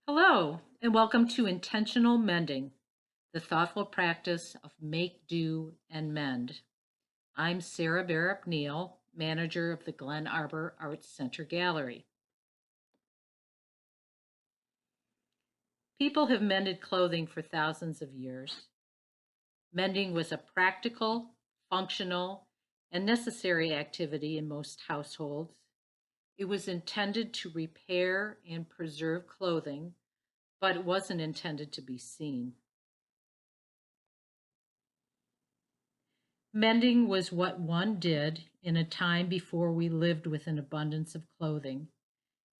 Hello, and welcome to Intentional Mending, the thoughtful practice of make, do, and mend. I'm Sarah Barrett Neal, manager of the Glen Arbor Arts Center Gallery. People have mended clothing for thousands of years. Mending was a practical, functional, and necessary activity in most households. It was intended to repair and preserve clothing, but it wasn't intended to be seen. Mending was what one did in a time before we lived with an abundance of clothing,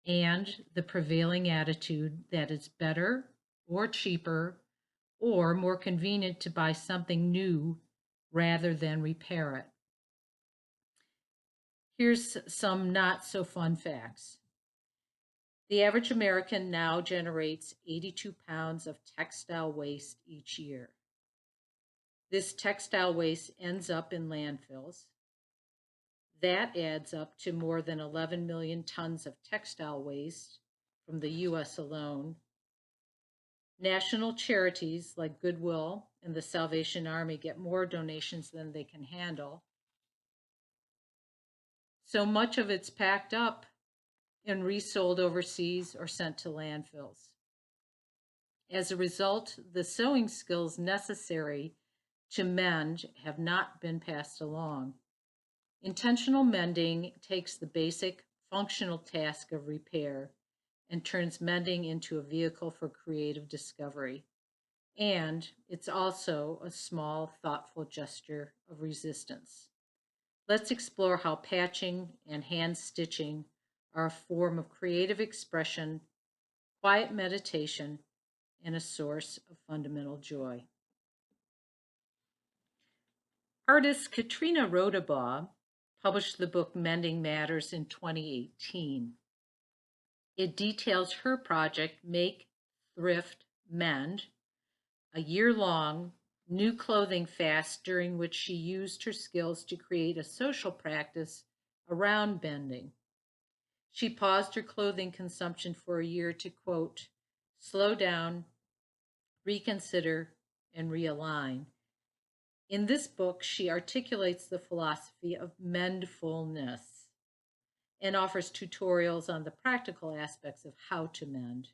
and the prevailing attitude that it's better or cheaper or more convenient to buy something new rather than repair it. Here's some not so fun facts. The average American now generates 82 pounds of textile waste each year. This textile waste ends up in landfills. That adds up to more than 11 million tons of textile waste from the US alone. National charities like Goodwill and the Salvation Army get more donations than they can handle. So much of it's packed up and resold overseas or sent to landfills. As a result, the sewing skills necessary to mend have not been passed along. Intentional mending takes the basic functional task of repair and turns mending into a vehicle for creative discovery. And it's also a small, thoughtful gesture of resistance. Let's explore how patching and hand stitching are a form of creative expression, quiet meditation, and a source of fundamental joy. Artist Katrina Rodabaugh published the book Mending Matters in 2018. It details her project Make, Thrift, Mend, a year-long new clothing fast during which she used her skills to create a social practice around mending. She paused her clothing consumption for a year to, quote, slow down, reconsider, and realign. In this book, she articulates the philosophy of mendfulness and offers tutorials on the practical aspects of how to mend.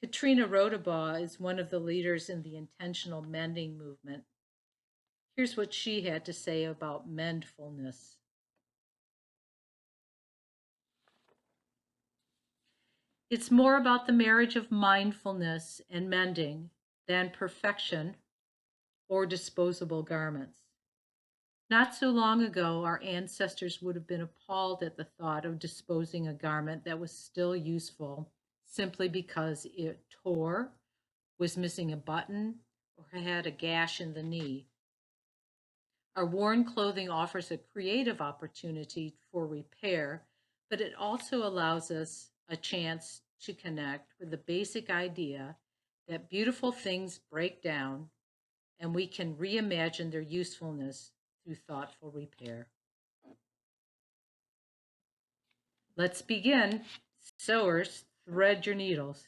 Katrina Rodabaugh is one of the leaders in the intentional mending movement. Here's what she had to say about mendfulness. It's more about the marriage of mindfulness and mending than perfection or disposable garments. Not so long ago, our ancestors would have been appalled at the thought of disposing a garment that was still useful simply because it tore, was missing a button, or had a gash in the knee. Our worn clothing offers a creative opportunity for repair, but it also allows us a chance to connect with the basic idea that beautiful things break down and we can reimagine their usefulness through thoughtful repair. Let's begin. Sewers, thread your needles.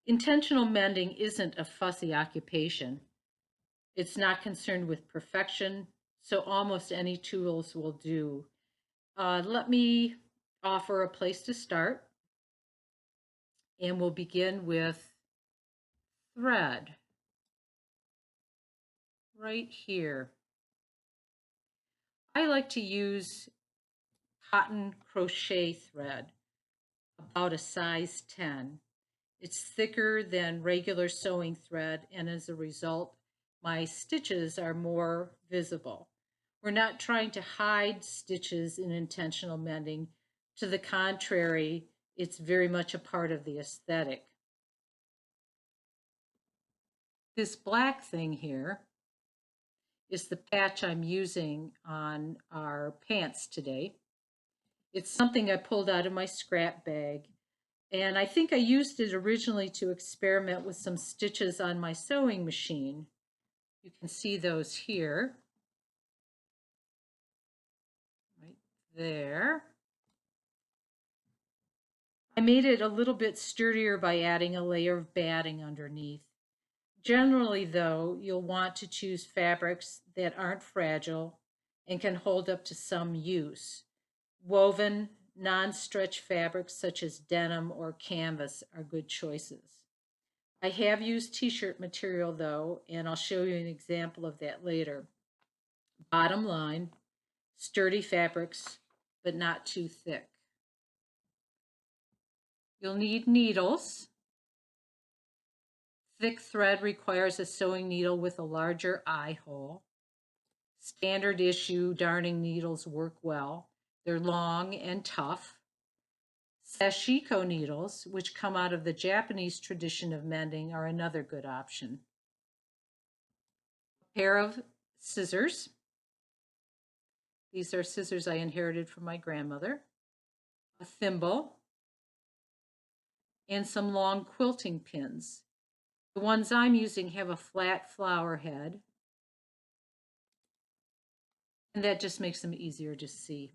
Intentional mending isn't a fussy occupation. It's not concerned with perfection, so almost any tools will do. Let me offer a place to start, and we'll begin with thread right here. I like to use cotton crochet thread, about a size 10. It's thicker than regular sewing thread, and as a result, my stitches are more visible. We're not trying to hide stitches in intentional mending. To the contrary, it's very much a part of the aesthetic. This black thing here is the patch I'm using on our pants today. It's something I pulled out of my scrap bag, and I think I used it originally to experiment with some stitches on my sewing machine. You can see those here, right there. I made it a little bit sturdier by adding a layer of batting underneath. Generally, though, you'll want to choose fabrics that aren't fragile and can hold up to some use. Woven, non-stretch fabrics such as denim or canvas are good choices. I have used t-shirt material though, and I'll show you an example of that later. Bottom line, sturdy fabrics, but not too thick. You'll need needles. Thick thread requires a sewing needle with a larger eye hole. Standard issue darning needles work well. They're long and tough. Sashiko needles, which come out of the Japanese tradition of mending, are another good option. A pair of scissors. These are scissors I inherited from my grandmother. A thimble. And some long quilting pins. The ones I'm using have a flat flower head, and that just makes them easier to see.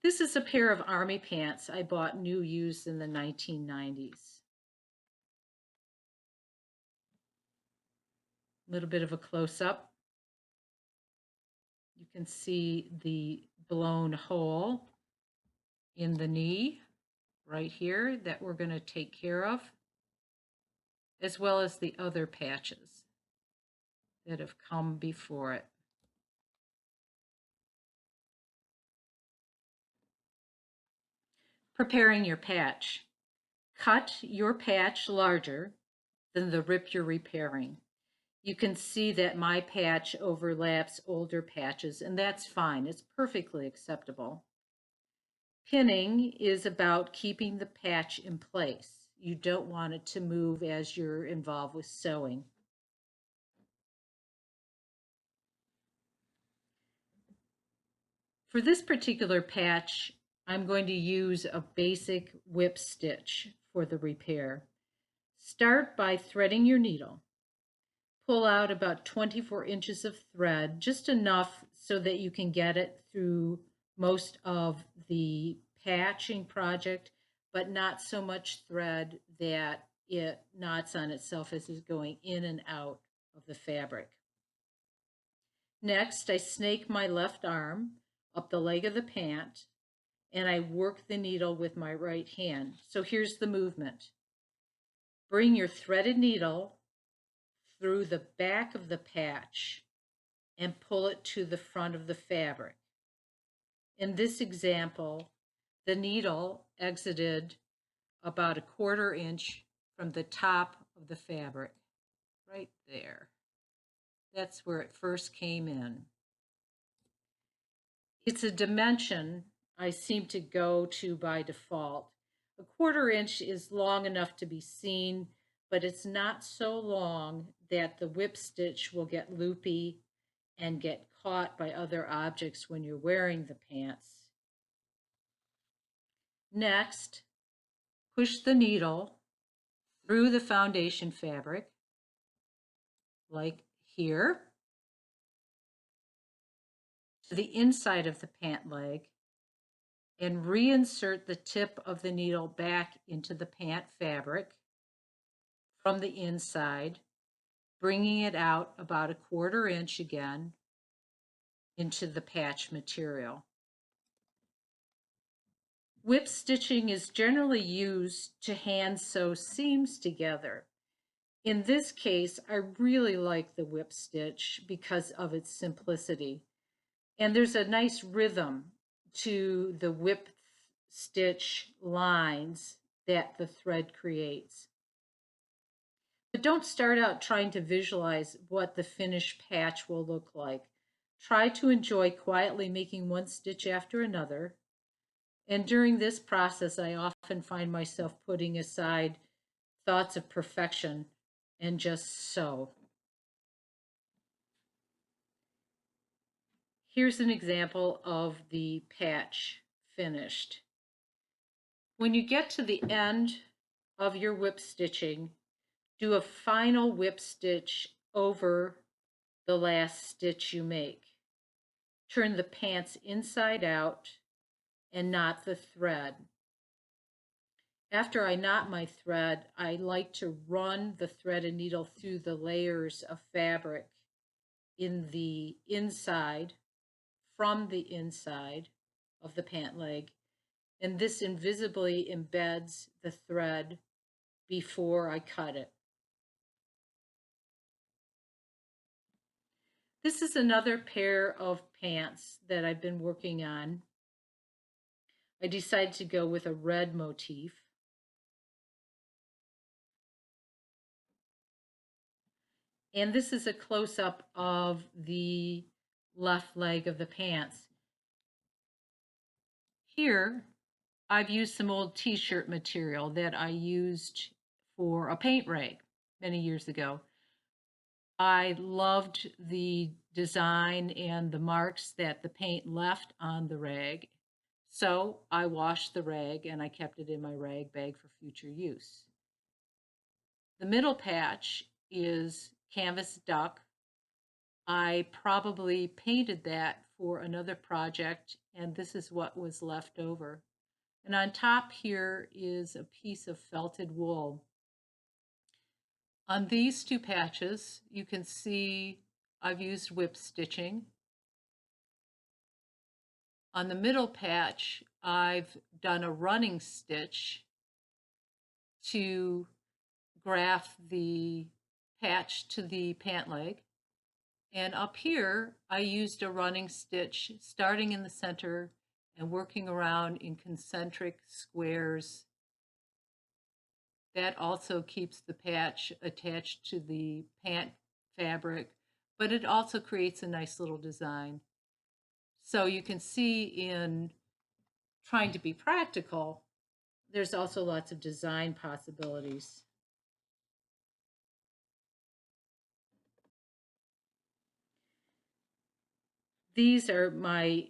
This is a pair of army pants I bought new used in the 1990s. A little bit of a close-up. You can see the blown hole in the knee right here that we're going to take care of, as well as the other patches that have come before it. Preparing your patch. Cut your patch larger than the rip you're repairing. You can see that my patch overlaps older patches, and that's fine. It's perfectly acceptable. Pinning is about keeping the patch in place. You don't want it to move as you're involved with sewing. For this particular patch, I'm going to use a basic whip stitch for the repair. Start by threading your needle. Pull out about 24 inches of thread, just enough so that you can get it through most of the patching project, but not so much thread that it knots on itself as it's going in and out of the fabric. Next, I snake my left arm up the leg of the pant, and I work the needle with my right hand. So here's the movement. Bring your threaded needle through the back of the patch and pull it to the front of the fabric. In this example, the needle exited about a 1/4 inch from the top of the fabric, right there. That's where it first came in. It's a dimension I seem to go to by default. A 1/4 inch is long enough to be seen, but it's not so long that the whip stitch will get loopy and get caught by other objects when you're wearing the pants. Next, push the needle through the foundation fabric, like here, to the inside of the pant leg, and reinsert the tip of the needle back into the pant fabric from the inside, bringing it out about a 1/4 inch again into the patch material. Whip stitching is generally used to hand sew seams together. In this case, I really like the whip stitch because of its simplicity. And there's a nice rhythm to the whip stitch lines that the thread creates. But don't start out trying to visualize what the finished patch will look like. Try to enjoy quietly making one stitch after another. And during this process, I often find myself putting aside thoughts of perfection and just sew. Here's an example of the patch finished. When you get to the end of your whip stitching, do a final whip stitch over the last stitch you make. turn the pants inside out and knot the thread. After I knot my thread, I like to run the thread and needle through the layers of fabric in the inside, from the inside of the pant leg, and this invisibly embeds the thread before I cut it. This is another pair of pants that I've been working on. I decided to go with a red motif. And this is a close-up of the left leg of the pants. Here, I've used some old t-shirt material that I used for a paint rag many years ago. I loved the design and the marks that the paint left on the rag. So I washed the rag and I kept it in my rag bag for future use. The middle patch is canvas duck. I probably painted that for another project, and this is what was left over. And on top here is a piece of felted wool. On these two patches, you can see I've used whip stitching. On the middle patch, I've done a running stitch to graft the patch to the pant leg. And up here, I used a running stitch starting in the center and working around in concentric squares. That also keeps the patch attached to the pant fabric, but it also creates a nice little design. So you can see in trying to be practical, there's also lots of design possibilities. These are my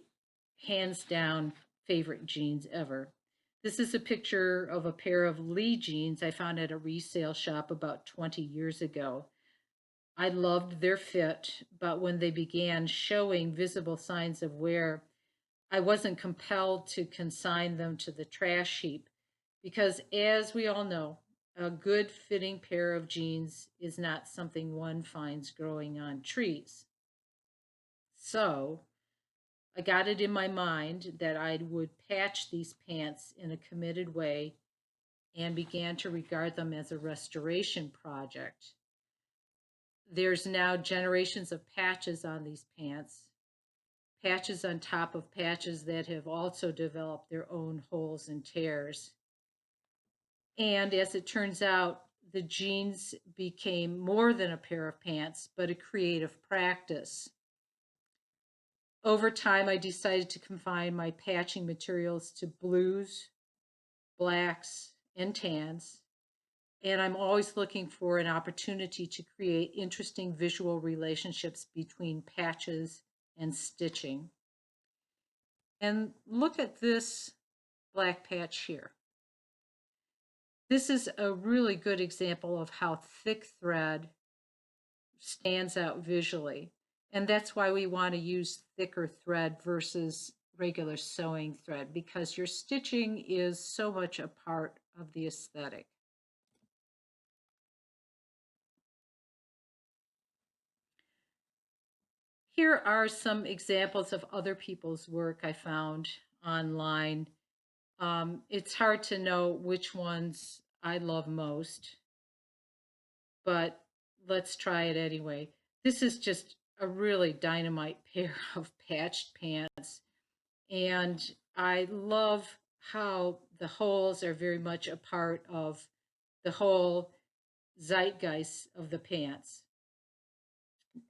hands down favorite jeans ever. This is a picture of a pair of Lee jeans I found at a resale shop about 20 years ago. I loved their fit, but when they began showing visible signs of wear, I wasn't compelled to consign them to the trash heap because, as we all know, a good fitting pair of jeans is not something one finds growing on trees. So I got it in my mind that I would patch these pants in a committed way and began to regard them as a restoration project. There's now generations of patches on these pants, patches on top of patches that have also developed their own holes and tears. And as it turns out, the jeans became more than a pair of pants, but a creative practice. Over time, I decided to confine my patching materials to blues, blacks, and tans. And I'm always looking for an opportunity to create interesting visual relationships between patches and stitching. And look at this black patch here. This is a really good example of how thick thread stands out visually. And that's why we want to use thicker thread versus regular sewing thread, because your stitching is so much a part of the aesthetic. Here are some examples of other people's work I found online. It's hard to know which ones I love most, but let's try it anyway. This is just a really dynamite pair of patched pants, and I love how the holes are very much a part of the whole zeitgeist of the pants.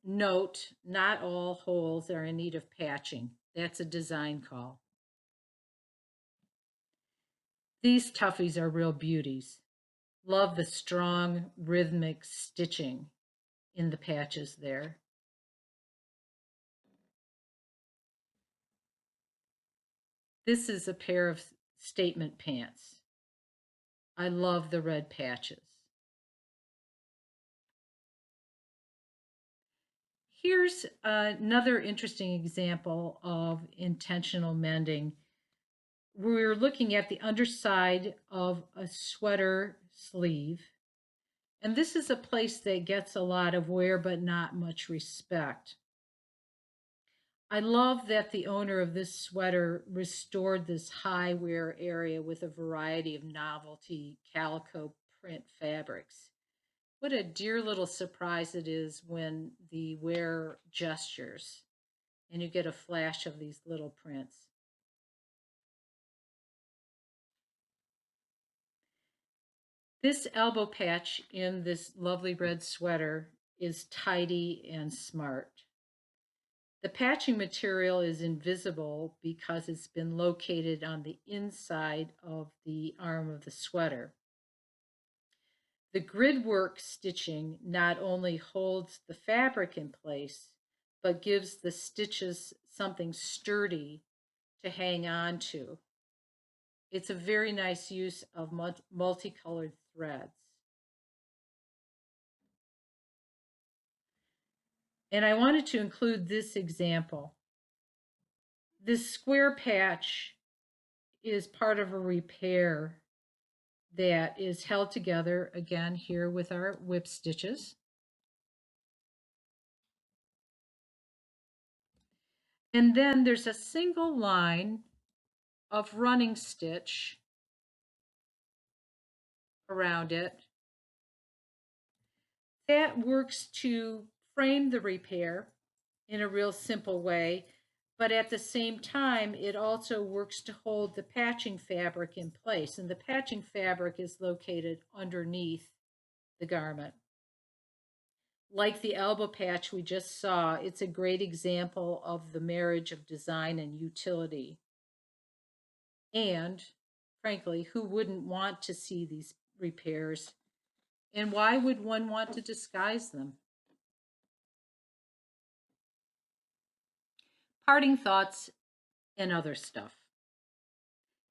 Note, not all holes are in need of patching. That's a design call. These toughies are real beauties. Love the strong rhythmic stitching in the patches there. This is a pair of statement pants. I love the red patches. Here's another interesting example of intentional mending. We're looking at the underside of a sweater sleeve. And this is a place that gets a lot of wear but not much respect. I love that the owner of this sweater restored this high wear area with a variety of novelty calico print fabrics. What a dear little surprise it is when the wearer gestures and you get a flash of these little prints. This elbow patch in this lovely red sweater is tidy and smart. The patching material is invisible because it's been located on the inside of the arm of the sweater. The gridwork stitching not only holds the fabric in place, but gives the stitches something sturdy to hang on to. It's a very nice use of multicolored threads. And I wanted to include this example. This square patch is part of a repair that is held together again here with our whip stitches. And then there's a single line of running stitch around it that works to frame the repair in a real simple way, but at the same time, it also works to hold the patching fabric in place. And the patching fabric is located underneath the garment. Like the elbow patch we just saw, it's a great example of the marriage of design and utility. And frankly, who wouldn't want to see these repairs? And why would one want to disguise them? Parting thoughts and other stuff.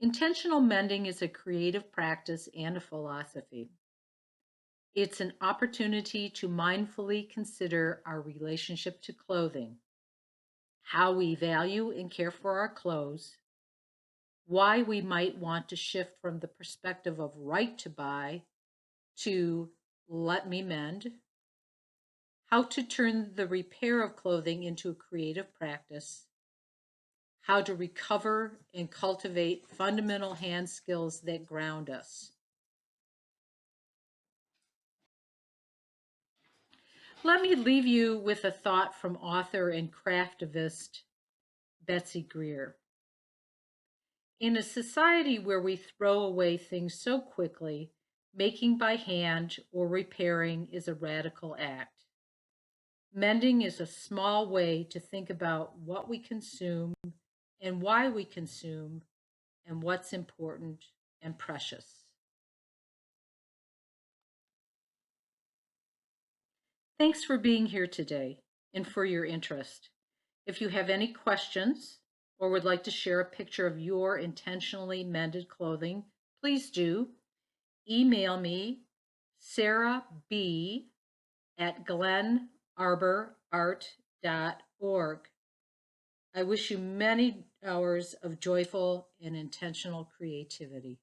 Intentional mending is a creative practice and a philosophy. It's an opportunity to mindfully consider our relationship to clothing, how we value and care for our clothes, why we might want to shift from the perspective of right to buy to let me mend, how to turn the repair of clothing into a creative practice, how to recover and cultivate fundamental hand skills that ground us. Let me leave you with a thought from author and craftivist Betsy Greer. In a society where we throw away things so quickly, making by hand or repairing is a radical act. Mending is a small way to think about what we consume and why we consume and what's important and precious. Thanks for being here today and for your interest. If you have any questions or would like to share a picture of your intentionally mended clothing, please do. Email me, Sarah B. at glenarborart.org. I wish you many hours of joyful and intentional creativity.